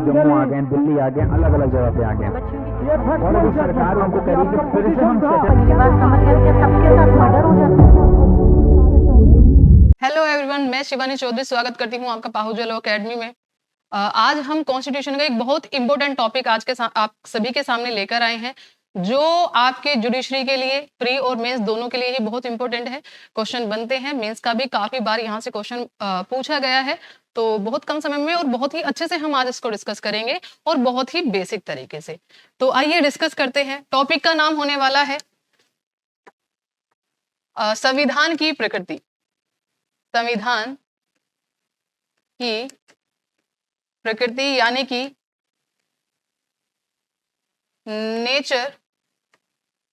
जम्मू आ गए, दिल्ली आ गए, अलग अलग जगह पे आ गए और अभी सरकार हमको कह रही है कि फिर से हम मेरी बात समझ गए कि सबके साथ मर्डर हो जाता है। हेलो एवरीवन, मैं शिवानी चौधरी स्वागत करती हूँ आपका पाहुजा लॉ एकेडमी में। आज हम कॉन्स्टिट्यूशन का एक बहुत इंपॉर्टेंट टॉपिक आज के आप सभी के सामने लेकर आए हैं, जो आपके जुडिशरी के लिए प्री और मेंस दोनों के लिए ही बहुत इंपॉर्टेंट है। क्वेश्चन बनते हैं, मेंस का भी काफी बार यहाँ से क्वेश्चन पूछा गया है, तो बहुत कम समय में और बहुत ही अच्छे से हम आज इसको डिस्कस करेंगे और बहुत ही बेसिक तरीके से। तो आइए डिस्कस करते हैं। टॉपिक का नाम होने वाला है संविधान की प्रकृति। संविधान की प्रकृति यानी कि nature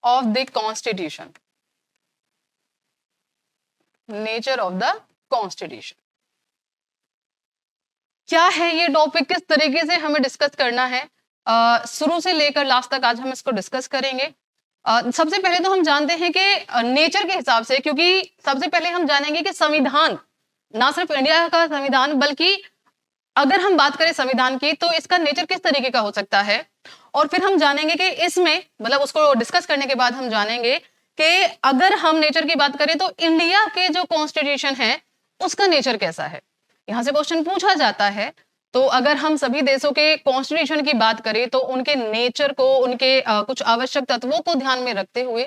of the constitution. Nature of the constitution क्या है ये टॉपिक, किस तरीके से हमें डिस्कस करना है, शुरू से लेकर लास्ट तक आज हम इसको डिस्कस करेंगे। सबसे पहले तो हम जानते हैं कि नेचर के हिसाब से, क्योंकि सबसे पहले हम जानेंगे कि संविधान, ना सिर्फ इंडिया का संविधान बल्कि अगर हम बात करें संविधान की तो इसका नेचर किस तरीके का हो सकता है, और फिर हम जानेंगे कि इसमें मतलब उसको डिस्कस करने के बाद हम जानेंगे कि अगर हम नेचर की बात करें तो इंडिया के जो कॉन्स्टिट्यूशन है उसका नेचर कैसा है। यहां से क्वेश्चन पूछा जाता है। तो अगर हम सभी देशों के कॉन्स्टिट्यूशन की बात करें तो उनके नेचर को, उनके कुछ आवश्यक तत्वों को ध्यान में रखते हुए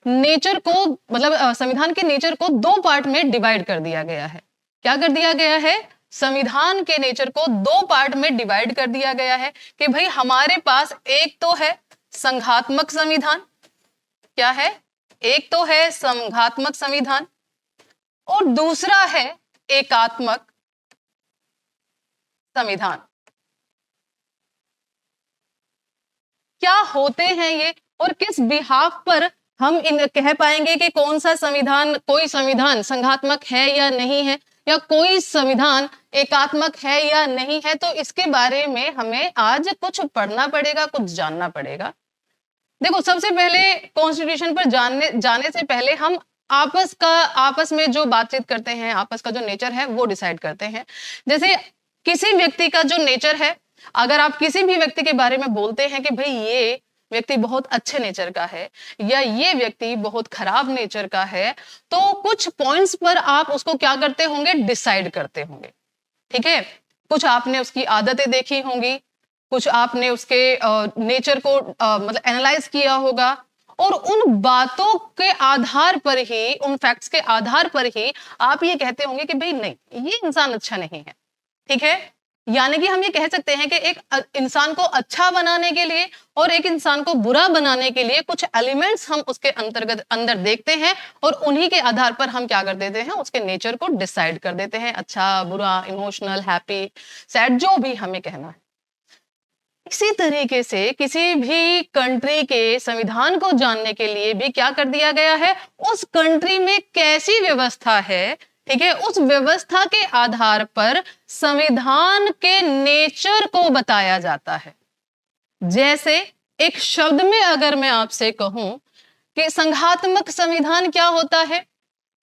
नेचर को मतलब संविधान के नेचर को दो पार्ट में डिवाइड कर दिया गया है। क्या कर दिया गया है? संविधान के नेचर को दो पार्ट में डिवाइड कर दिया गया है कि भाई हमारे पास एक तो है संघात्मक संविधान। क्या है? एक तो है संघात्मक संविधान और दूसरा है एकात्मक संविधान। क्या होते हैं ये और किस बिहाफ पर हम इन कह पाएंगे कि कौन सा संविधान, कोई संविधान संघात्मक है या नहीं है, या कोई संविधान एकात्मक है या नहीं है, तो इसके बारे में हमें आज कुछ पढ़ना पड़ेगा, कुछ जानना पड़ेगा। देखो, सबसे पहले कॉन्स्टिट्यूशन पर जाने से पहले हम आपस में जो बातचीत करते हैं, आपस का जो नेचर है वो डिसाइड करते हैं। जैसे किसी व्यक्ति का जो नेचर है, अगर आप किसी भी व्यक्ति के बारे में बोलते हैं कि भाई ये व्यक्ति बहुत अच्छे नेचर का है या ये व्यक्ति बहुत खराब नेचर का है, तो कुछ पॉइंट्स पर आप उसको क्या करते होंगे? डिसाइड करते होंगे। ठीक है, कुछ आपने उसकी आदतें देखी होंगी, कुछ आपने उसके नेचर को मतलब एनालाइज किया होगा, और उन बातों के आधार पर ही, उन फैक्ट्स के आधार पर ही आप ये कहते होंगे कि भाई नहीं, ये इंसान अच्छा नहीं है। ठीक है, यानी कि हम ये कह सकते हैं कि एक इंसान को अच्छा बनाने के लिए और एक इंसान को बुरा बनाने के लिए कुछ एलिमेंट्स हम उसके अंदर देखते हैं और उन्हीं के आधार पर हम क्या कर देते हैं? उसके नेचर को डिसाइड कर देते हैं, अच्छा, बुरा, इमोशनल, हैप्पी, सैड, जो भी हमें कहना है। इसी तरीके से किसी भी कंट्री के संविधान को जानने के लिए भी क्या कर दिया गया है? उस कंट्री में कैसी व्यवस्था है, ठीक है, उस व्यवस्था के आधार पर संविधान के नेचर को बताया जाता है। जैसे एक शब्द में अगर मैं आपसे कहूं कि संघात्मक संविधान क्या होता है,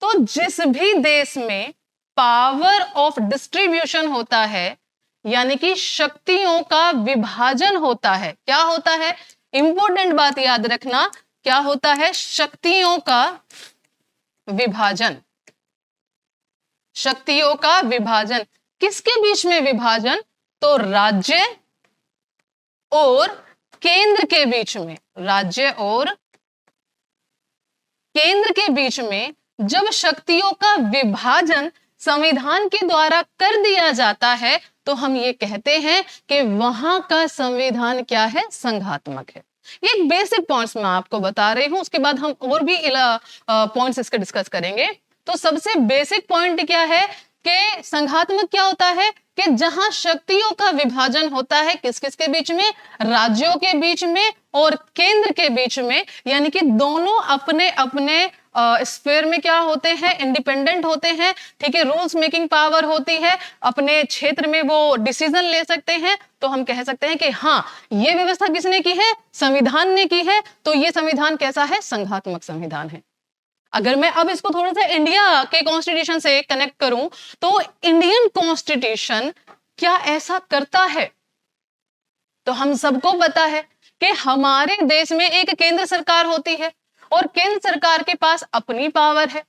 तो जिस भी देश में पावर ऑफ डिस्ट्रीब्यूशन होता है, यानी कि शक्तियों का विभाजन होता है। क्या होता है? इंपॉर्टेंट बात याद रखना, क्या होता है? शक्तियों का विभाजन। शक्तियों का विभाजन किसके बीच में विभाजन? तो राज्य और केंद्र के बीच में। राज्य और केंद्र के बीच में जब शक्तियों का विभाजन संविधान के द्वारा कर दिया जाता है तो हम ये कहते हैं कि वहां का संविधान क्या है? संघात्मक है। ये बेसिक पॉइंट्स मैं आपको बता रही हूं, उसके बाद हम और भी पॉइंट्स इसके डिस्कस करेंगे। तो सबसे बेसिक पॉइंट क्या है कि संघात्मक क्या होता है कि जहां शक्तियों का विभाजन होता है, किस किस के बीच में? राज्यों के बीच में और केंद्र के बीच में, यानी कि दोनों अपने अपने स्फीयर में क्या होते हैं? इंडिपेंडेंट होते हैं। ठीक है, रूल्स मेकिंग पावर होती है, अपने क्षेत्र में वो डिसीजन ले सकते हैं। तो हम कह सकते हैं कि हाँ, ये व्यवस्था किसने की है? संविधान ने की है। तो ये संविधान कैसा है? संघात्मक संविधान है। अगर मैं अब इसको थोड़ा सा इंडिया के कॉन्स्टिट्यूशन से कनेक्ट करूं तो इंडियन कॉन्स्टिट्यूशन क्या ऐसा करता है? तो हम सबको पता है कि हमारे देश में एक केंद्र सरकार होती है और केंद्र सरकार के पास अपनी पावर है।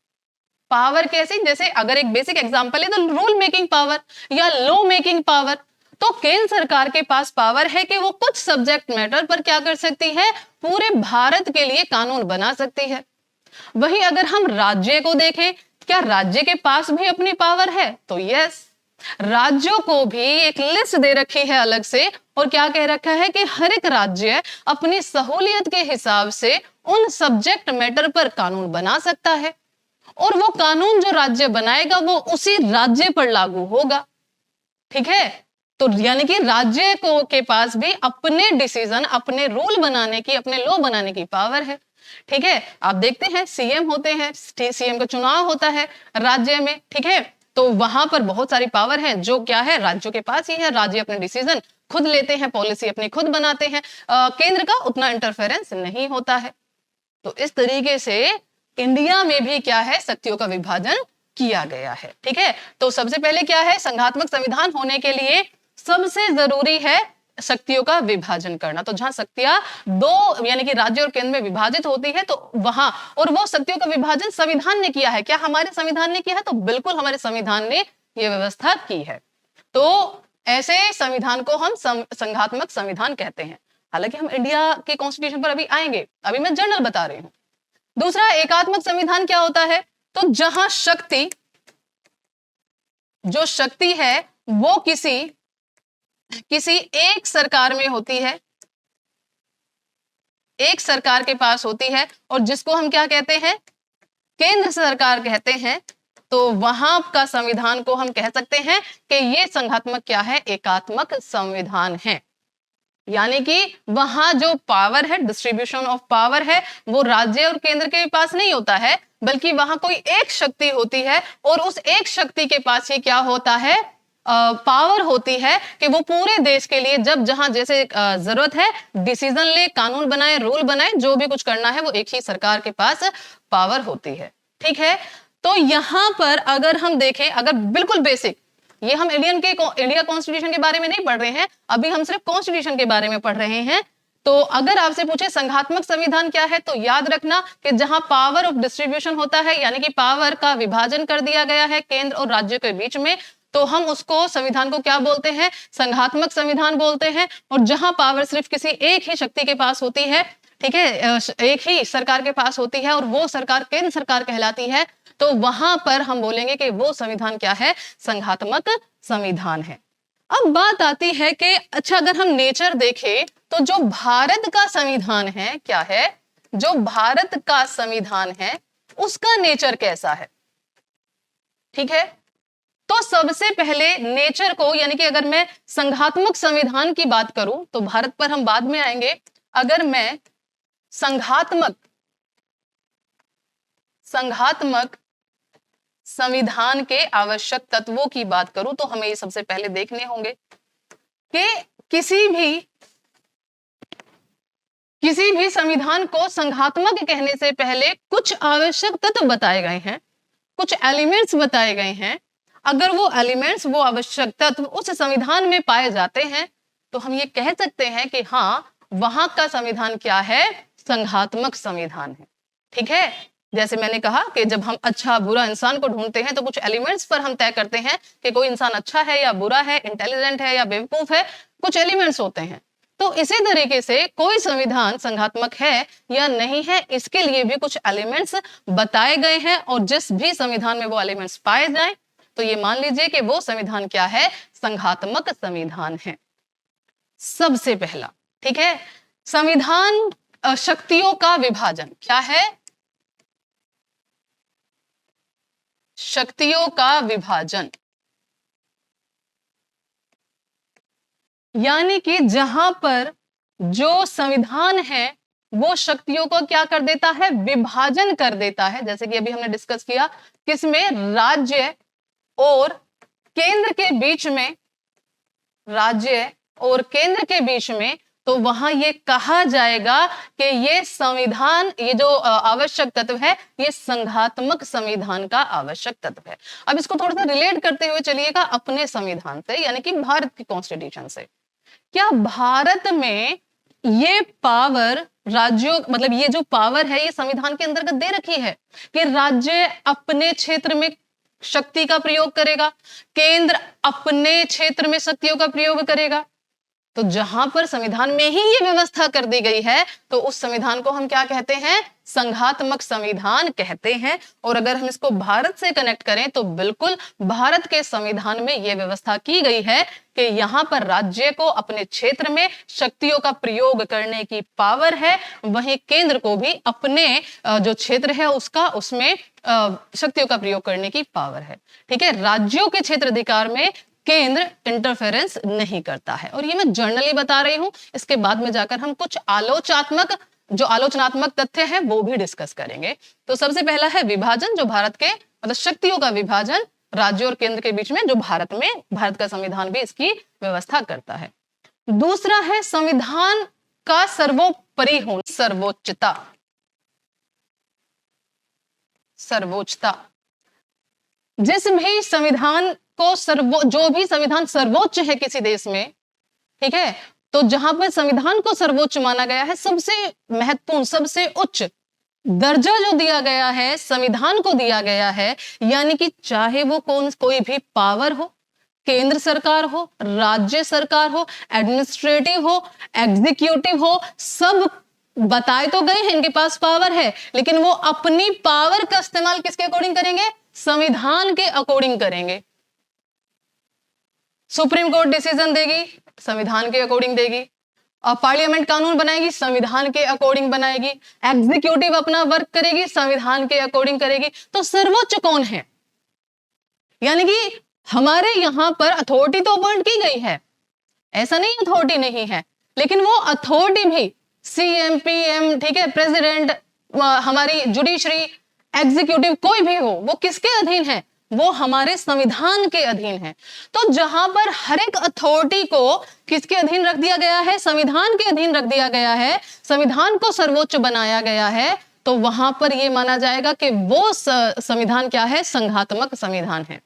पावर कैसे? जैसे अगर एक बेसिक एग्जांपल है तो रूल मेकिंग पावर या लॉ मेकिंग पावर। तो केंद्र सरकार के पास पावर है कि वो कुछ सब्जेक्ट मैटर पर क्या कर सकती है, पूरे भारत के लिए कानून बना सकती है। वहीं अगर हम राज्य को देखें, क्या राज्य के पास भी अपनी पावर है? तो यस, राज्यों को भी एक लिस्ट दे रखी है अलग से और क्या कह रखा है कि हर एक राज्य अपनी सहूलियत के हिसाब से उन सब्जेक्ट मैटर पर कानून बना सकता है और वो कानून जो राज्य बनाएगा वो उसी राज्य पर लागू होगा। ठीक है, तो यानी कि राज्य को के पास भी अपने डिसीजन, अपने रूल बनाने की, अपने लॉ बनाने की पावर है। ठीक है, आप देखते हैं सीएम होते हैं, सीएम का चुनाव होता है राज्य में। ठीक है, तो वहां पर बहुत सारी पावर है जो क्या है, राज्यों के पास ही है। राज्य अपने डिसीजन खुद लेते हैं, पॉलिसी अपनी खुद बनाते हैं, केंद्र का उतना इंटरफेरेंस नहीं होता है। तो इस तरीके से इंडिया में भी क्या है, शक्तियों का विभाजन किया गया है। ठीक है, तो सबसे पहले क्या है, संघात्मक संविधान होने के लिए सबसे जरूरी है शक्तियों का विभाजन करना। तो जहां शक्तियां दो यानी कि राज्य और केंद्र में विभाजित होती है तो वहां, और वो शक्तियों का विभाजन संविधान ने किया है। क्या हमारे संविधान ने किया है? तो बिल्कुल हमारे संविधान ने यह व्यवस्था की है। तो ऐसे संविधान को हम संघात्मक संविधान कहते हैं। हालांकि हम इंडिया के कॉन्स्टिट्यूशन पर अभी आएंगे, अभी मैं जनरल बता रही हूं। दूसरा, एकात्मक संविधान क्या होता है? तो जहां शक्ति, जो शक्ति है वो किसी एक सरकार में होती है, एक सरकार के पास होती है और जिसको हम क्या कहते हैं, केंद्र सरकार कहते हैं। तो वहां का संविधान को हम कह सकते हैं कि ये संघात्मक क्या है, एकात्मक संविधान है। यानी कि वहां जो पावर है, डिस्ट्रीब्यूशन ऑफ पावर है, वो राज्य और केंद्र के पास नहीं होता है, बल्कि वहां कोई एक शक्ति होती है और उस एक शक्ति के पास ही क्या होता है, पावर होती है कि वो पूरे देश के लिए जब जहां जैसे जरूरत है डिसीजन ले, कानून बनाए, रूल बनाए, जो भी कुछ करना है वो एक ही सरकार के पास पावर होती है। ठीक है, तो यहां पर अगर हम देखें, अगर बिल्कुल बेसिक, ये हम इंडिया कॉन्स्टिट्यूशन के बारे में नहीं पढ़ रहे हैं, अभी हम सिर्फ कॉन्स्टिट्यूशन के बारे में पढ़ रहे हैं। तो अगर आपसे पूछे संघात्मक संविधान क्या है, तो याद रखना कि जहां पावर ऑफ डिस्ट्रीब्यूशन होता है, यानी कि पावर का विभाजन कर दिया गया है केंद्र और राज्य के बीच में, तो हम उसको संविधान को क्या बोलते हैं, संघात्मक संविधान बोलते हैं। और जहां पावर सिर्फ किसी एक ही शक्ति के पास होती है, ठीक है, एक ही सरकार के पास होती है और वो सरकार केंद्र सरकार कहलाती है, तो वहां पर हम बोलेंगे कि वो संविधान क्या है, संघात्मक संविधान है। अब बात आती है कि अच्छा, अगर हम नेचर देखें तो जो भारत का संविधान है, क्या है, जो भारत का संविधान है उसका नेचर कैसा है। ठीक है, तो सबसे पहले नेचर को, यानी कि अगर मैं संघात्मक संविधान की बात करूं तो भारत पर हम बाद में आएंगे। अगर मैं संघात्मक संविधान के आवश्यक तत्वों की बात करूं तो हमें ये सबसे पहले देखने होंगे कि किसी भी संविधान को संघात्मक कहने से पहले कुछ आवश्यक तत्व बताए गए हैं, कुछ एलिमेंट्स बताए गए हैं। अगर वो एलिमेंट्स, वो आवश्यक तत्व उस संविधान में पाए जाते हैं तो हम ये कह सकते हैं कि हाँ, वहां का संविधान क्या है, संघात्मक संविधान है। ठीक है, जैसे मैंने कहा कि जब हम अच्छा बुरा इंसान को ढूंढते हैं तो कुछ एलिमेंट्स पर हम तय करते हैं कि कोई इंसान अच्छा है या बुरा है, इंटेलिजेंट है या बेवकूफ है, कुछ एलिमेंट्स होते हैं। तो इसी तरीके से कोई संविधान संघात्मक है या नहीं है, इसके लिए भी कुछ एलिमेंट्स बताए गए हैं और जिस भी संविधान में वो एलिमेंट्स पाए जाएं तो ये मान लीजिए कि वो संविधान क्या है, संघात्मक संविधान है। सबसे पहला, ठीक है, संविधान शक्तियों का विभाजन क्या है, शक्तियों का विभाजन, यानी कि जहां पर जो संविधान है वो शक्तियों को क्या कर देता है, विभाजन कर देता है। जैसे कि अभी हमने डिस्कस किया, किसमें, राज्य और केंद्र के बीच में, राज्य और केंद्र के बीच में, तो वहां ये कहा जाएगा कि ये संविधान, ये जो आवश्यक तत्व है, ये संघात्मक संविधान का आवश्यक तत्व है। अब इसको थोड़ा सा रिलेट करते हुए चलिएगा अपने संविधान से, यानी कि भारत के कॉन्स्टिट्यूशन से, क्या भारत में ये पावर राज्यों, मतलब ये जो पावर है ये संविधान के अंतर्गत दे रखी है कि राज्य अपने क्षेत्र में शक्ति का प्रयोग करेगा, केंद्र अपने क्षेत्र में शक्तियों का प्रयोग करेगा? तो जहां पर संविधान में ही ये व्यवस्था कर दी गई है तो उस संविधान को हम क्या कहते हैं? संघात्मक संविधान कहते हैं। और अगर हम इसको भारत से कनेक्ट करें तो बिल्कुल भारत के संविधान में यह व्यवस्था की गई है कि यहां पर राज्य को अपने क्षेत्र में शक्तियों का प्रयोग करने की पावर है, वहीं केंद्र को भी अपने जो क्षेत्र है उसमें शक्तियों का प्रयोग करने की पावर है। ठीक है, राज्यों के क्षेत्र अधिकार में केंद्र इंटरफेरेंस नहीं करता है। और ये मैं जर्नली बता रही हूं, इसके बाद में जाकर हम कुछ आलोचनात्मक तथ्य है वो भी डिस्कस करेंगे। तो सबसे पहला है विभाजन, जो भारत के मतलब शक्तियों का विभाजन राज्यों और केंद्र के बीच में, जो भारत का संविधान भी इसकी व्यवस्था करता है। दूसरा है संविधान का सर्वोपरि होना, सर्वोच्चता। जिस भी संविधान को जो भी संविधान सर्वोच्च है किसी देश में, ठीक है, तो जहां पर संविधान को सर्वोच्च माना गया है, सबसे महत्वपूर्ण सबसे उच्च दर्जा जो दिया गया है संविधान को दिया गया है, यानी कि चाहे वो कोई भी पावर हो, केंद्र सरकार हो, राज्य सरकार हो, एडमिनिस्ट्रेटिव हो, एग्जीक्यूटिव हो, सब बताए तो गए हैं इनके पास पावर है, लेकिन वो अपनी पावर का इस्तेमाल किसके अकॉर्डिंग करेंगे? संविधान के अकॉर्डिंग करेंगे। सुप्रीम कोर्ट डिसीजन देगी, संविधान के अकॉर्डिंग देगी, और पार्लियामेंट कानून बनाएगी, संविधान के अकॉर्डिंग बनाएगी, एग्जीक्यूटिव अपना वर्क करेगी, संविधान के अकॉर्डिंग करेगी। तो सर्वोच्च कौन है? यानी कि हमारे यहां पर अथॉरिटी तो अपॉइंट की गई है, ऐसा नहीं अथॉरिटी नहीं है, लेकिन वो अथॉरिटी भी सीएम, पीएम, ठीक है, प्रेसिडेंट, हमारी जुडिशरी, एग्जीक्यूटिव कोई भी हो, वो किसके अधीन है? वो हमारे संविधान के अधीन है। तो जहां पर हर एक अथॉरिटी को किसके अधीन रख दिया गया है? संविधान के अधीन रख दिया गया है, संविधान को सर्वोच्च बनाया गया है, तो वहां पर यह माना जाएगा कि वो संविधान क्या है? संघात्मक संविधान है।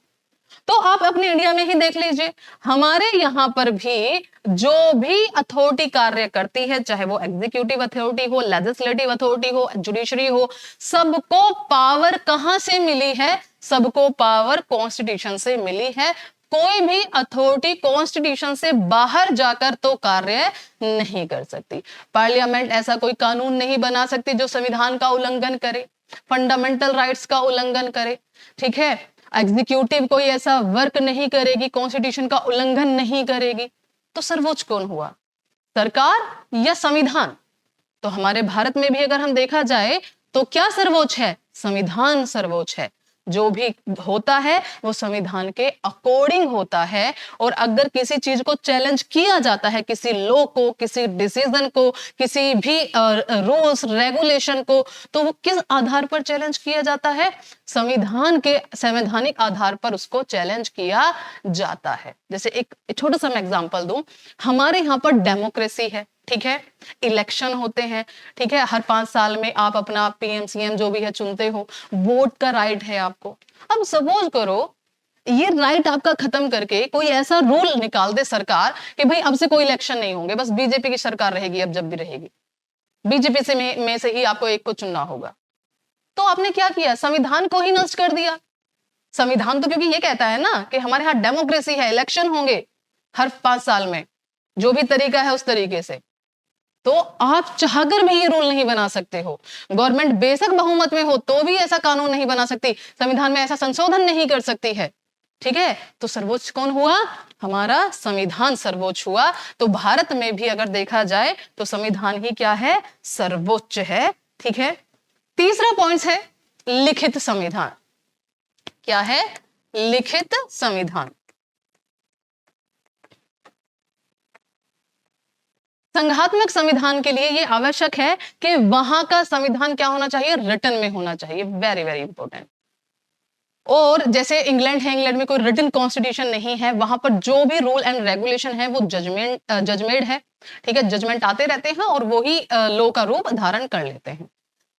तो आप अपने इंडिया में ही देख लीजिए, हमारे यहां पर भी जो भी अथॉरिटी कार्य करती है, चाहे वो एग्जीक्यूटिव अथॉरिटी हो, लेजिस्लेटिव अथॉरिटी हो, जुडिशरी हो, सबको पावर कहां से मिली है? सबको पावर कॉन्स्टिट्यूशन से मिली है। कोई भी अथॉरिटी कॉन्स्टिट्यूशन से बाहर जाकर तो कार्य नहीं कर सकती। पार्लियामेंट ऐसा कोई कानून नहीं बना सकती जो संविधान का उल्लंघन करे, फंडामेंटल राइट्स का उल्लंघन करे, ठीक है। एग्जीक्यूटिव कोई ऐसा वर्क नहीं करेगी, कॉन्स्टिट्यूशन का उल्लंघन नहीं करेगी। तो सर्वोच्च कौन हुआ? सरकार या संविधान? तो हमारे भारत में भी अगर हम देखा जाए तो क्या सर्वोच्च है? संविधान सर्वोच्च है। जो भी होता है वो संविधान के अकॉर्डिंग होता है। और अगर किसी चीज को चैलेंज किया जाता है, किसी लॉ को, किसी डिसीजन को, किसी भी रूल्स रेगुलेशन को, तो वो किस आधार पर चैलेंज किया जाता है? संविधान के संवैधानिक आधार पर उसको चैलेंज किया जाता है। जैसे एक छोटा सा मैं एग्जांपल दूं, हमारे यहाँ पर डेमोक्रेसी है, ठीक है, इलेक्शन होते हैं, ठीक है, हर 5 साल में आप अपना पीएम सीएम जो भी है चुनते हो, वोट का राइट है आपको। अब सपोज करो ये राइट आपका खत्म करके कोई ऐसा रूल निकाल दे सरकार कि भाई अब से कोई इलेक्शन नहीं होंगे, बस बीजेपी की सरकार रहेगी, अब जब भी रहेगी बीजेपी से में से ही आपको एक को चुनना होगा। तो आपने क्या किया? संविधान को ही नष्ट कर दिया। संविधान तो क्योंकि ये कहता है ना कि हमारे यहाँ डेमोक्रेसी है, इलेक्शन होंगे हर 5 साल में, जो भी तरीका है उस तरीके से, तो आप चाहकर भी ये रूल नहीं बना सकते हो। गवर्नमेंट बेशक बहुमत में हो तो भी ऐसा कानून नहीं बना सकती, संविधान में ऐसा संशोधन नहीं कर सकती है, ठीक है। तो सर्वोच्च कौन हुआ? हमारा संविधान सर्वोच्च हुआ। तो भारत में भी अगर देखा जाए तो संविधान ही क्या है? सर्वोच्च है, ठीक है। तीसरा पॉइंट है लिखित संविधान। क्या है? लिखित संविधान। संघात्मक संविधान के लिए यह आवश्यक है कि वहां का संविधान क्या होना चाहिए? रिटन में होना चाहिए। Very very important. और जैसे इंग्लैंड है, इंग्लैंड में कोई रिटन कॉन्स्टिट्यूशन नहीं है, वहां पर जो भी रूल एंड रेगुलेशन है वो जजमेंट है, ठीक है, जजमेंट आते रहते हैं और वो ही लॉ का रूप धारण कर लेते हैं।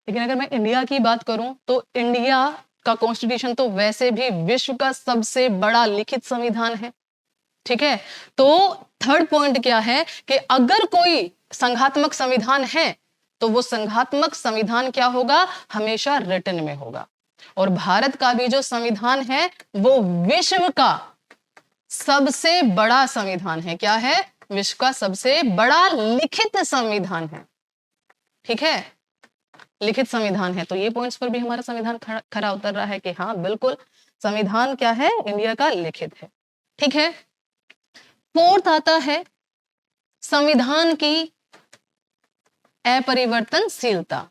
लेकिन अगर मैं इंडिया की बात करूं तो इंडिया का कॉन्स्टिट्यूशन तो वैसे भी विश्व का सबसे बड़ा लिखित संविधान है, ठीक है, तो थर्ड पॉइंट क्या है कि अगर कोई संघात्मक संविधान है तो वो संघात्मक संविधान क्या होगा, हमेशा रिटन में होगा। और भारत का भी जो संविधान है वो विश्व का सबसे बड़ा संविधान है। क्या है? विश्व का सबसे बड़ा लिखित संविधान है। ठीक है, लिखित संविधान है। तो ये पॉइंट्स पर भी हमारा संविधान खरा उतर रहा है कि हाँ बिल्कुल संविधान क्या है, इंडिया का लिखित है। ठीक है, फोर्थ आता है संविधान की अपरिवर्तनशीलता।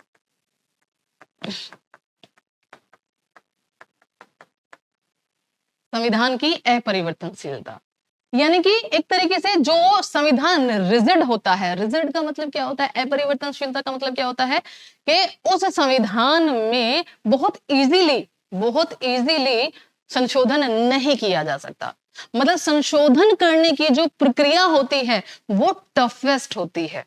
संविधान की अपरिवर्तनशीलता यानी कि एक तरीके से जो संविधान रिजिड होता है, रिजिड का मतलब क्या होता है, अपरिवर्तनशीलता का मतलब क्या होता है कि उस संविधान में बहुत इजीली संशोधन नहीं किया जा सकता। मतलब संशोधन करने की जो प्रक्रिया होती है वो टफेस्ट होती है।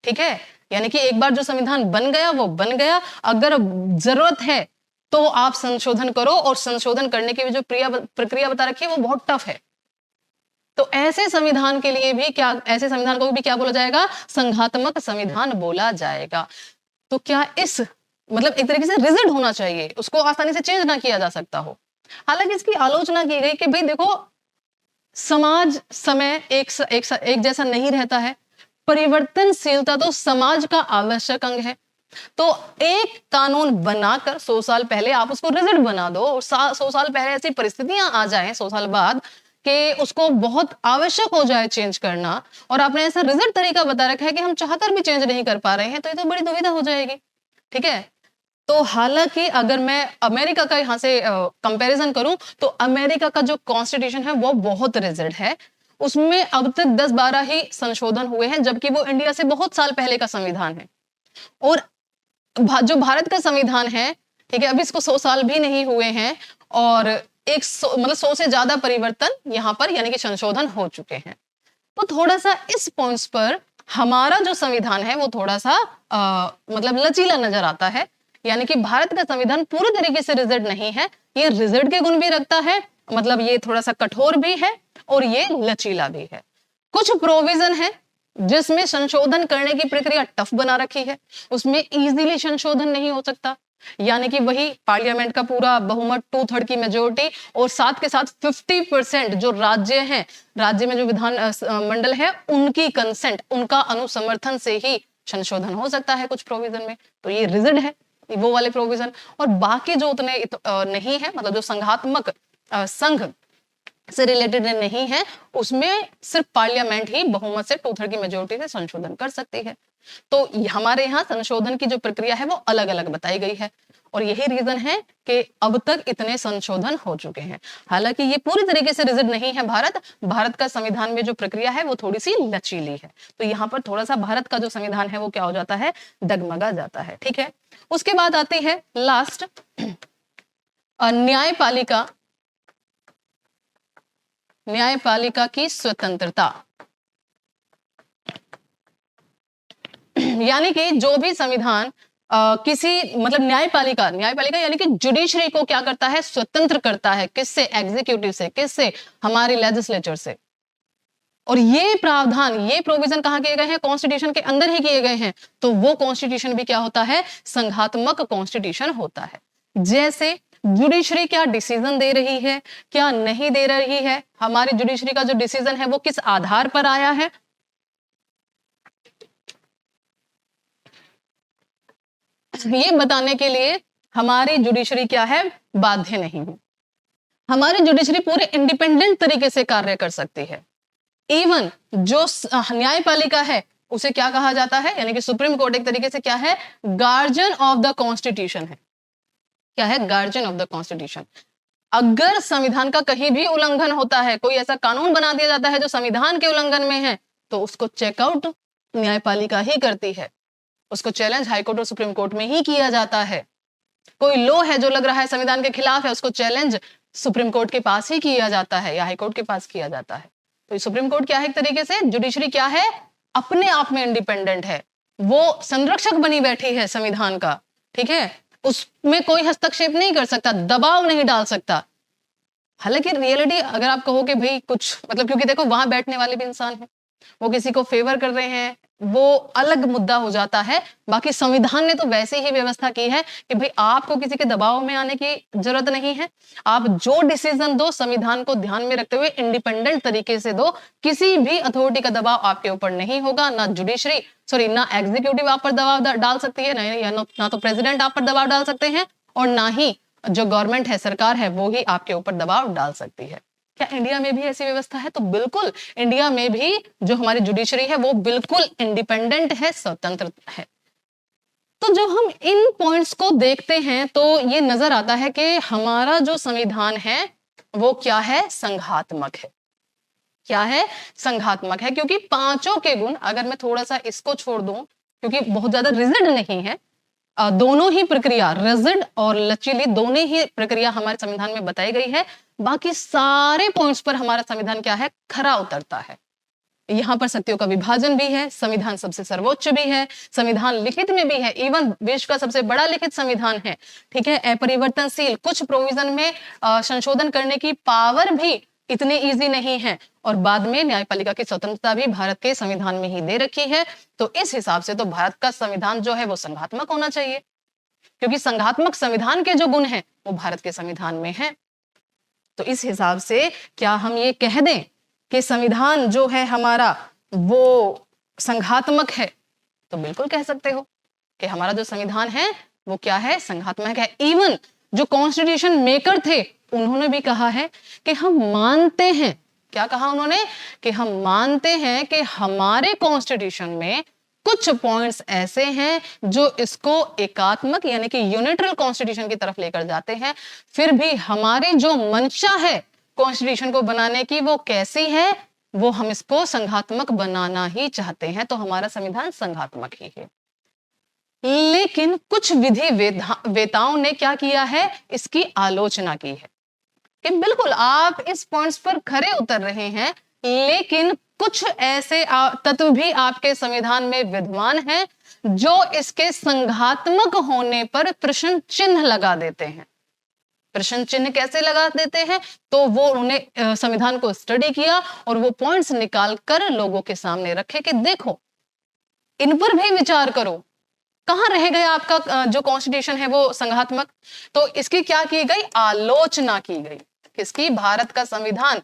ठीक है, यानी कि एक बार जो संविधान बन गया वो बन गया, अगर जरूरत है तो आप संशोधन करो, और संशोधन करने की जो प्रक्रिया बता रखी है वो बहुत टफ है। तो ऐसे संविधान के लिए भी क्या, ऐसे संविधान को भी क्या बोला जाएगा, संघात्मक संविधान बोला जाएगा। तो क्या इस मतलब एक तरीके से रिजिड होना चाहिए, उसको आसानी से चेंज ना किया जा सकता हो। हालांकि इसकी आलोचना की गई कि भाई देखो समाज समय एक जैसा नहीं रहता है, परिवर्तनशीलता तो समाज का आवश्यक अंग है। तो एक कानून बनाकर 100 साल पहले आप उसको रिजिड बना दो, और 100 साल पहले ऐसी परिस्थितियां आ जाएं 100 साल बाद कि उसको बहुत आवश्यक हो जाए चेंज करना, और आपने ऐसा रिजिड तरीका बता रखा है कि हम चाहकर भी चेंज नहीं कर पा रहे हैं, तो ये तो बड़ी दुविधा हो जाएगी। ठीक है, तो हालांकि अगर मैं अमेरिका का यहां से कंपैरिजन करूं तो अमेरिका का जो कॉन्स्टिट्यूशन है वो बहुत रिजिड है। उसमें अब तक 10-12 ही संशोधन हुए हैं, जबकि वो इंडिया से बहुत साल पहले का संविधान है। और जो भारत का संविधान है, ठीक है, अभी इसको 100 साल भी नहीं हुए हैं, और 100 से ज्यादा परिवर्तन यहाँ पर यानी कि संशोधन हो चुके हैं। तो थोड़ा सा इस पॉइंट्स पर हमारा जो संविधान है वो थोड़ा सा मतलब लचीला नजर आता है। यानी कि भारत का संविधान पूरी तरीके से रिजिड नहीं है, ये रिजिड के गुण भी रखता है, मतलब ये थोड़ा सा कठोर भी है और ये लचीला भी है। कुछ प्रोविजन है जिसमें संशोधन करने की प्रक्रिया टफ बना रखी है, उसमें इजीली संशोधन नहीं हो सकता। यानी कि वही पार्लियामेंट का पूरा बहुमत 2/3 की मेजोरिटी, और साथ के साथ 50% जो राज्य हैं, राज्य में जो विधान मंडल है उनकी कंसेंट, उनका अनुसमर्थन से ही संशोधन हो सकता है कुछ प्रोविजन में। तो ये रिजिड है वो वाले प्रोविजन, और बाकी जो उतने नहीं है, मतलब जो संघात्मक संघ से रिलेटेड नहीं है, उसमें सिर्फ पार्लियामेंट ही बहुमत से 2/3 की मेजोरिटी से संशोधन कर सकती है। तो हमारे यहाँ संशोधन की जो प्रक्रिया है वो अलग अलग बताई गई है, और यही रीजन है कि अब तक इतने संशोधन हो चुके हैं। हालांकि ये पूरी तरीके से रिजिड नहीं है भारत का संविधान में जो प्रक्रिया है वो थोड़ी सी लचीली है। तो यहाँ पर थोड़ा सा भारत का जो संविधान है वो क्या हो जाता है, डगमगा जाता है। ठीक है, उसके बाद आती है लास्ट न्यायपालिका की स्वतंत्रता। यानी कि जो भी संविधान किसी मतलब न्यायपालिका यानी कि जुडिशरी को क्या करता है, स्वतंत्र करता है। किससे? एग्जीक्यूटिव से। किससे? हमारी लेजिस्लेचर से। और ये प्रावधान, ये प्रोविजन कहाँ किए गए हैं? कॉन्स्टिट्यूशन के अंदर ही किए गए हैं। तो वो कॉन्स्टिट्यूशन भी क्या होता है? संघात्मक कॉन्स्टिट्यूशन होता है। जैसे जुडिशरी क्या डिसीजन दे रही है, क्या नहीं दे रही है, हमारी जुडिशरी का जो डिसीजन है वो किस आधार पर आया है, ये बताने के लिए हमारी जुडिशरी क्या है, बाध्य नहीं है। हमारी जुडिशरी पूरे इंडिपेंडेंट तरीके से कार्य कर सकती है। इवन जो न्यायपालिका है उसे क्या कहा जाता है, यानी कि सुप्रीम कोर्ट एक तरीके से क्या है, गार्जियन ऑफ द कॉन्स्टिट्यूशन है। क्या है? Guardian of the constitution. अगर संविधान का कहीं भी उल्लंघन होता है, कोई ऐसा कानून बना दिया जाता है जो संविधान के उल्लंघन में है, तो उसको चेकआउट न्यायपालिका ही करती है। उसको चैलेंज हाईकोर्ट और सुप्रीम कोर्ट में ही किया जाता है। कोई लॉ है जो लग रहा है संविधान के खिलाफ है, उसको चैलेंज सुप्रीम कोर्ट के पास ही किया जाता है या हाईकोर्ट के पास किया जाता है। तो सुप्रीम कोर्ट क्या है, एक तरीके से जुडिशरी क्या है, अपने आप में इंडिपेंडेंट है। वो संरक्षक बनी बैठी है संविधान का। ठीक है, उसमें कोई हस्तक्षेप नहीं कर सकता, दबाव नहीं डाल सकता। हालांकि रियलिटी अगर आप कहो कि भाई कुछ मतलब, क्योंकि देखो वहां बैठने वाले भी इंसान हैं, वो किसी को फेवर कर रहे हैं, वो अलग मुद्दा हो जाता है। बाकी संविधान ने तो वैसे ही व्यवस्था की है कि भाई आपको किसी के दबाव में आने की जरूरत नहीं है। आप जो डिसीजन दो संविधान को ध्यान में रखते हुए इंडिपेंडेंट तरीके से दो, किसी भी अथॉरिटी का दबाव आपके ऊपर नहीं होगा, ना जुडिशरी सॉरी ना एग्जीक्यूटिव आप पर दबाव डाल सकती है, ना तो प्रेसिडेंट आप पर दबाव डाल सकते हैं, और ना ही जो गवर्नमेंट है, सरकार है, वो ही आपके ऊपर दबाव डाल सकती है। क्या इंडिया में भी ऐसी व्यवस्था है? तो बिल्कुल, इंडिया में भी जो हमारी जुडिशरी है वो बिल्कुल इंडिपेंडेंट है, स्वतंत्र है। तो जब हम इन पॉइंट्स को देखते हैं तो ये नजर आता है कि हमारा जो संविधान है वो क्या है? संघात्मक है। क्या है? संघात्मक है, क्योंकि पांचों के गुण, अगर मैं थोड़ा सा इसको छोड़ दूं क्योंकि बहुत ज्यादा रिजिड नहीं है, दोनों ही प्रक्रिया, रिजिड और लचीली, दोनों ही प्रक्रिया हमारे संविधान में बताई गई है। बाकी सारे पॉइंट्स पर हमारा संविधान क्या है? खरा उतरता है। यहाँ पर शक्तियों का विभाजन भी है, संविधान सबसे सर्वोच्च भी है, संविधान लिखित में भी है, इवन विश्व का सबसे बड़ा लिखित संविधान है, ठीक है, अपरिवर्तनशील, कुछ प्रोविजन में संशोधन करने की पावर भी इतनी इजी नहीं है, और बाद में न्यायपालिका की स्वतंत्रता भी भारत के संविधान में ही दे रखी है। तो इस हिसाब से तो भारत का संविधान जो है वो संघात्मक होना चाहिए, क्योंकि संघात्मक संविधान के जो गुण हैं वो भारत के संविधान में है। तो इस हिसाब से क्या हम ये कह दें कि संविधान जो है हमारा वो संघात्मक है? तो बिल्कुल कह सकते हो कि हमारा जो संविधान है वो क्या है? संघात्मक है। इवन जो कॉन्स्टिट्यूशन मेकर थे उन्होंने भी कहा है कि हम मानते हैं, क्या कहा उन्होंने? कि हम मानते हैं कि हमारे कॉन्स्टिट्यूशन में कुछ पॉइंट्स ऐसे हैं जो इसको एकात्मक यानी कि यूनिटरल कॉन्स्टिट्यूशन की तरफ लेकर जाते हैं। फिर भी हमारी जो मंशा है कॉन्स्टिट्यूशन को बनाने की वो कैसी है? वो हम इसको संघात्मक बनाना ही चाहते हैं, तो हमारा संविधान संघात्मक ही है। लेकिन कुछ विधि वेताओं ने क्या किया है? इसकी आलोचना की है कि बिल्कुल आप इस पॉइंट्स पर खरे उतर रहे हैं, लेकिन कुछ ऐसे तत्व भी आपके संविधान में विद्यमान हैं जो इसके संघात्मक होने पर प्रश्न चिन्ह लगा देते हैं। प्रश्न चिन्ह कैसे लगा देते हैं? तो वो उन्होंने संविधान को स्टडी किया और वो पॉइंट्स निकाल कर लोगों के सामने रखे कि देखो, इन पर भी विचार करो, कहां रह गया आपका जो कॉन्स्टिट्यूशन है वो संघात्मक? तो इसकी क्या की गई? आलोचना की गई। किसकी? भारत का संविधान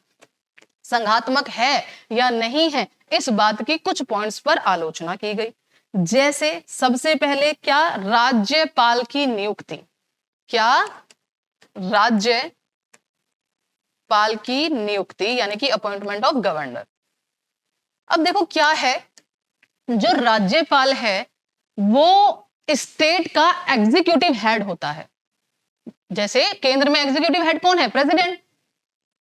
संघात्मक है या नहीं है, इस बात की कुछ पॉइंट्स पर आलोचना की गई। जैसे सबसे पहले क्या? राज्यपाल की नियुक्ति। क्या? राज्यपाल की नियुक्ति यानी कि अपॉइंटमेंट ऑफ गवर्नर। अब देखो क्या है, जो राज्यपाल है वो स्टेट का एग्जीक्यूटिव हेड होता है। जैसे केंद्र में एग्जीक्यूटिव हेड कौन है? प्रेसिडेंट।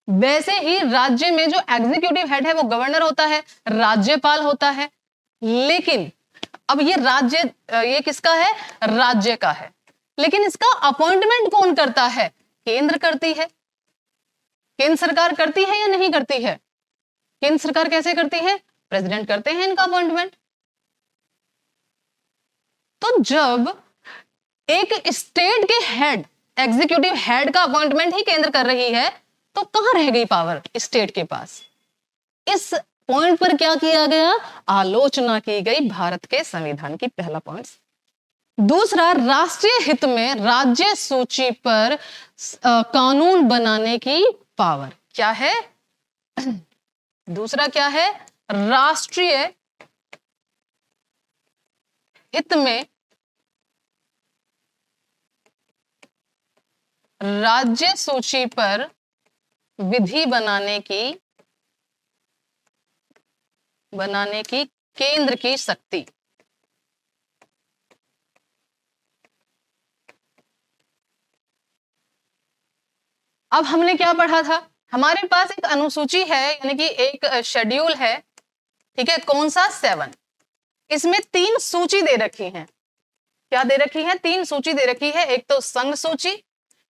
वैसे ही राज्य में जो एग्जीक्यूटिव हेड है वो गवर्नर होता है, राज्यपाल होता है। लेकिन अब ये राज्य, ये किसका है? राज्य का है। लेकिन इसका अपॉइंटमेंट कौन करता है? केंद्र करती है। केंद्र सरकार करती है या नहीं करती है? केंद्र सरकार कैसे करती है? प्रेसिडेंट करते हैं इनका अपॉइंटमेंट। तो जब एक स्टेट के हेड, एग्जीक्यूटिव हेड का अपॉइंटमेंट ही केंद्र कर रही है, तो कहां रह गई पावर स्टेट के पास? इस पॉइंट पर क्या किया गया? आलोचना की गई भारत के संविधान की। पहला पॉइंट। दूसरा, राष्ट्रीय हित में राज्य सूची पर कानून बनाने की पावर। क्या है? दूसरा क्या है? राष्ट्रीय हित में राज्य सूची पर विधि बनाने की केंद्र की शक्ति। अब हमने क्या पढ़ा था? हमारे पास एक अनुसूची है यानी कि एक शेड्यूल है, ठीक है, कौन सा? 7। इसमें 3 सूची दे रखी हैं। क्या दे रखी है? 3 सूची दे रखी है। एक तो संघ सूची,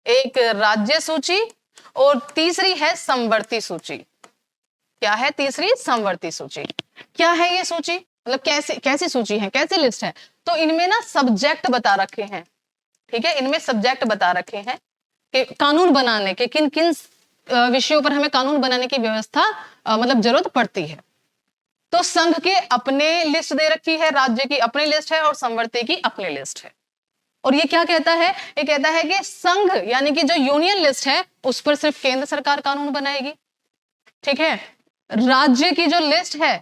एक राज्य सूची और तीसरी है समवर्ती सूची। क्या है? तीसरी समवर्ती सूची। क्या है ये सूची? मतलब कैसी सूची है, कैसी लिस्ट है? तो इनमें ना सब्जेक्ट बता रखे हैं, ठीक है, इनमें सब्जेक्ट बता रखे हैं कि कानून बनाने के किन किन विषयों पर हमें कानून बनाने की व्यवस्था मतलब जरूरत पड़ती है। तो संघ के अपने लिस्ट दे रखी है, राज्य की अपनी लिस्ट है और संवर्ती की अपनी लिस्ट है। और ये क्या कहता है, ये कहता है कि संघ यानी कि जो यूनियन लिस्ट है उस पर सिर्फ केंद्र सरकार कानून बनाएगी, ठीक है। राज्य की जो लिस्ट है,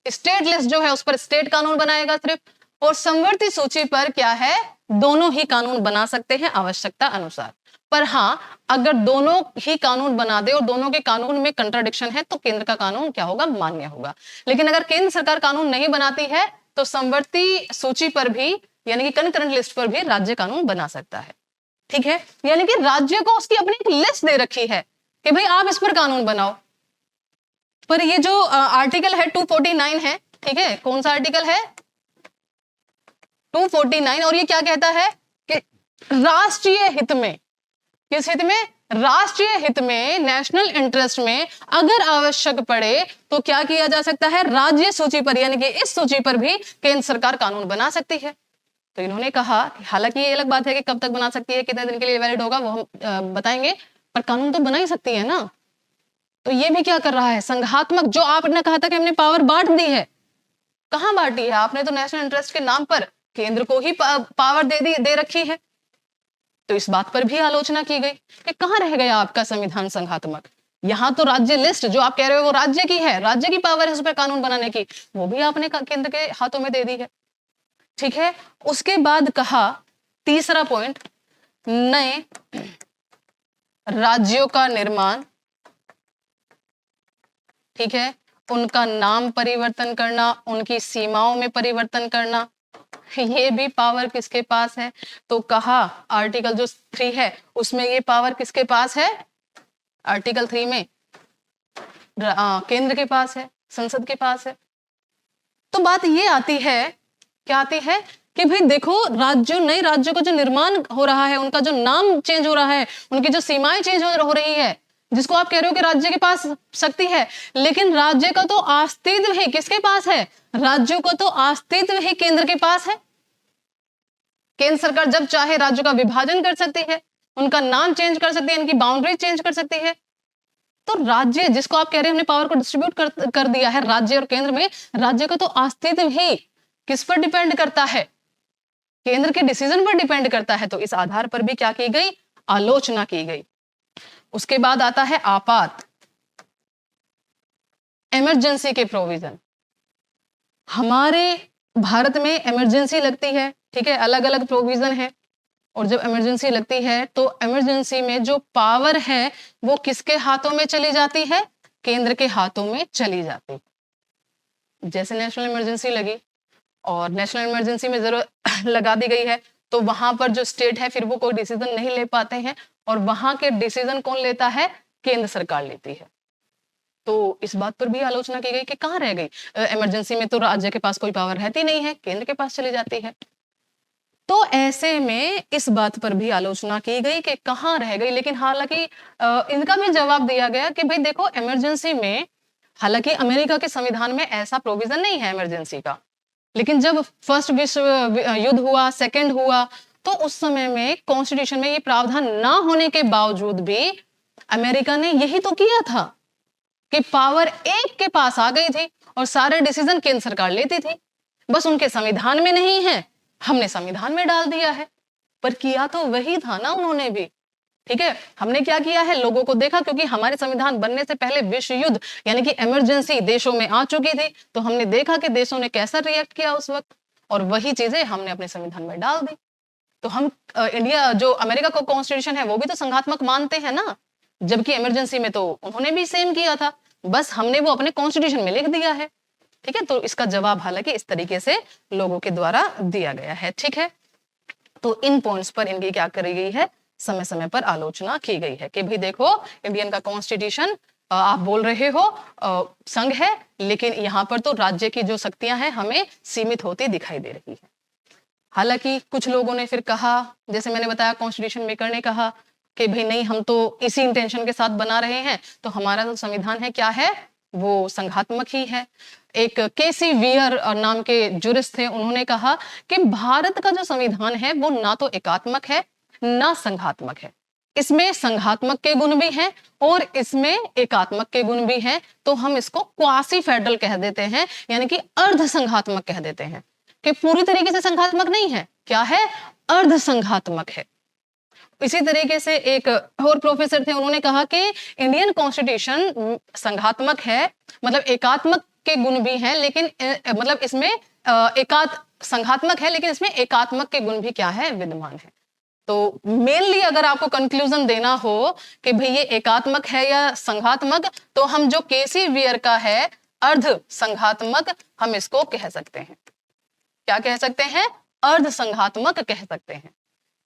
स्टेट लिस्ट जो है, उस पर स्टेट कानून बनाएगा सिर्फ। और संवर्ती सूची पर क्या है, दोनों ही कानून बना सकते हैं आवश्यकता अनुसार। पर हाँ, अगर दोनों ही कानून बना दे और दोनों के कानून में कंट्राडिक्शन है तो केंद्र का कानून क्या होगा, मान्य होगा। लेकिन अगर केंद्र सरकार कानून नहीं बनाती है तो संवर्ती सूची पर भी यानी कि कंकरेंट लिस्ट पर भी राज्य कानून बना सकता है, ठीक है। यानी कि राज्य को उसकी अपनी एक लिस्ट दे रखी है कि भाई आप इस पर कानून बनाओ। पर ये जो आर्टिकल है 249 है, ठीक है, कौन सा आर्टिकल है, 249। और ये क्या कहता है कि राष्ट्रीय हित में, किस हित में, राष्ट्रीय हित में, नेशनल इंटरेस्ट में अगर आवश्यक पड़े तो क्या किया जा सकता है, राज्य सूची पर यानी कि इस सूची पर भी केंद्र सरकार कानून बना सकती है। तो इन्होंने कहा, हालांकि ये अलग बात है कि कब तक बना सकती है, कितने दिन के लिए वैलिड होगा, वो हम बताएंगे, पर कानून तो बना ही सकती है ना। तो ये भी क्या कर रहा है, संघात्मक, जो आपने कहा था कि हमने पावर बांट दी है, कहां बांटी है आपने, तो नेशनल इंटरेस्ट के नाम पर केंद्र को ही पावर दे रखी है। तो इस बात पर भी आलोचना की गई कि कहां रह गया आपका संविधान संघात्मक। यहां तो राज्य लिस्ट जो आप कह रहे हो वो राज्य की है, राज्य की पावर है उस पर कानून बनाने की, वो भी आपने केंद्र के हाथों में दे दी है, ठीक है। उसके बाद कहा तीसरा पॉइंट, नए राज्यों का निर्माण, ठीक है, उनका नाम परिवर्तन करना, उनकी सीमाओं में परिवर्तन करना, ये भी पावर किसके पास है। तो कहा आर्टिकल जो 3 है उसमें ये पावर किसके पास है, आर्टिकल 3 में केंद्र के पास है, संसद के पास है। तो बात ये आती है, क्या आती है कि भाई देखो, राज्यों, नए राज्यों का जो निर्माण हो रहा है, उनका जो नाम चेंज हो रहा है, उनकी जो सीमाएं चेंज हो रही है, जिसको आप कह रहे हो कि राज्य के पास शक्ति है, लेकिन राज्य का तो अस्तित्व ही किसके पास है, राज्यों का तो अस्तित्व ही केंद्र के पास है। केंद्र सरकार जब चाहे राज्यों का विभाजन कर सकती है, उनका नाम चेंज कर सकती है, इनकी बाउंड्री चेंज कर सकती है। तो राज्य, जिसको आप कह रहे हैं हमने पावर को डिस्ट्रीब्यूट कर दिया है राज्य और केंद्र में, राज्य का तो अस्तित्व ही किस पर डिपेंड करता है, केंद्र के डिसीजन पर डिपेंड करता है। तो इस आधार पर भी क्या की गई, आलोचना की गई। उसके बाद आता है आपात, इमरजेंसी के प्रोविजन। हमारे भारत में इमरजेंसी लगती है, ठीक है, अलग अलग प्रोविजन है, और जब इमरजेंसी लगती है तो इमरजेंसी में जो पावर है वो किसके हाथों में चली जाती है, केंद्र के हाथों में चली जाती है। जैसे नेशनल इमरजेंसी लगी और नेशनल इमरजेंसी में जरूरत लगा दी गई है, तो वहां पर जो स्टेट है फिर वो कोई डिसीजन नहीं ले पाते हैं, और वहां के डिसीजन कौन लेता है, केंद्र सरकार लेती है। तो इस बात पर भी आलोचना की गई कि कहां रह गई, इमरजेंसी में तो राज्य के पास कोई पावर रहती नहीं है, केंद्र के पास चली जाती है। तो ऐसे में इस बात पर भी आलोचना की गई कि कहां रह गई। लेकिन हालांकि इनका भी जवाब दिया गया कि भाई देखो, इमरजेंसी में, हालांकि अमेरिका के संविधान में ऐसा प्रोविजन नहीं है इमरजेंसी का, लेकिन जब फर्स्ट विश्व युद्ध हुआ, सेकंड हुआ, तो उस समय में कॉन्स्टिट्यूशन में ये प्रावधान ना होने के बावजूद भी अमेरिका ने यही तो किया था कि पावर एक के पास आ गई थी और सारे डिसीजन केंद्र सरकार लेती थी। बस उनके संविधान में नहीं है, हमने संविधान में डाल दिया है, पर किया तो वही था ना उन्होंने भी, ठीक है। हमने क्या किया है, लोगों को देखा, क्योंकि हमारे संविधान बनने से पहले विश्व युद्ध यानी कि इमरजेंसी देशों में आ चुकी थी, तो हमने देखा कि देशों ने कैसा रिएक्ट किया उस वक्त, और वही चीजें हमने अपने संविधान में डाल दी। तो हम इंडिया, जो अमेरिका का कॉन्स्टिट्यूशन है वो भी तो संघात्मक मानते हैं ना, जबकि इमरजेंसी में तो उन्होंने भी सेम किया था, बस हमने वो अपने कॉन्स्टिट्यूशन में लिख दिया है, ठीक है। तो इसका जवाब हालांकि इस तरीके से लोगों के द्वारा दिया गया है, ठीक है। तो इन पॉइंट्स पर इनकी क्या करी गई है, समय समय पर आलोचना की गई है कि भाई देखो, इंडियन का कॉन्स्टिट्यूशन आप बोल रहे हो संघ है, लेकिन यहाँ पर तो राज्य की जो शक्तियां हैं हमें सीमित होती दिखाई दे रही है। हालांकि कुछ लोगों ने फिर कहा, जैसे मैंने बताया, कॉन्स्टिट्यूशन मेकर ने कहा कि भाई नहीं, हम तो इसी इंटेंशन के साथ बना रहे हैं, तो हमारा जो संविधान है क्या है, वो संघात्मक ही है। एक केसी वियर नाम के जुरिस्ट थे, उन्होंने कहा कि भारत का जो संविधान है वो ना तो एकात्मक है ना संघात्मक है, इसमें संघात्मक के गुण भी हैं और इसमें एकात्मक के गुण भी हैं, तो हम इसको क्वासी फेडरल कह देते हैं, यानी कि अर्ध संघात्मक कह देते हैं, कि पूरी तरीके से संघात्मक नहीं है, क्या है, अर्ध संघात्मक है। इसी तरीके से एक और प्रोफेसर थे, उन्होंने कहा कि इंडियन कॉन्स्टिट्यूशन संघात्मक है, मतलब एकात्मक के गुण भी हैं, लेकिन मतलब इसमें संघात्मक है लेकिन इसमें एकात्मक के गुण भी क्या है, विद्यमान है। तो मेनली अगर आपको कंक्लूजन देना हो कि भाई ये एकात्मक है या संघात्मक, तो हम जो केसी वियर का है अर्ध संघात्मक, हम इसको कह सकते हैं, क्या कह सकते हैं, अर्ध संघात्मक कह सकते हैं,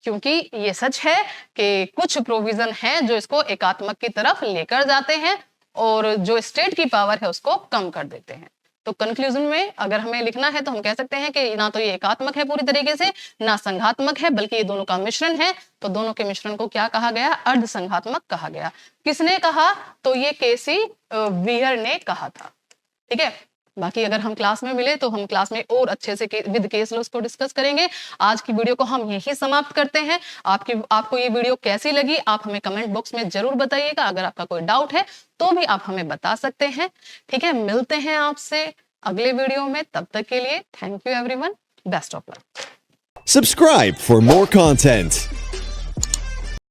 क्योंकि ये सच है कि कुछ प्रोविजन हैं जो इसको एकात्मक की तरफ लेकर जाते हैं और जो स्टेट की पावर है उसको कम कर देते हैं। तो कंक्लूजन में अगर हमें लिखना है तो हम कह सकते हैं कि ना तो ये एकात्मक है पूरी तरीके से, ना संघात्मक है, बल्कि ये दोनों का मिश्रण है। तो दोनों के मिश्रण को क्या कहा गया, अर्ध संघात्मक कहा गया। किसने कहा, तो ये केसी वियर ने कहा था। ठीक है, बाकी अगर हम क्लास में मिले तो हम क्लास में और अच्छे से विद केस लॉस को डिस्कस करेंगे। आज की वीडियो को हम यहीं समाप्त करते हैं। आपको ये वीडियो कैसी लगी आप हमें कमेंट बॉक्स में जरूर बताइएगा। अगर आपका कोई डाउट है तो भी आप हमें बता सकते हैं। ठीक है, मिलते हैं आपसे अगले वीडियो में, तब तक के लिए thank you everyone, best of luck. Subscribe for more content.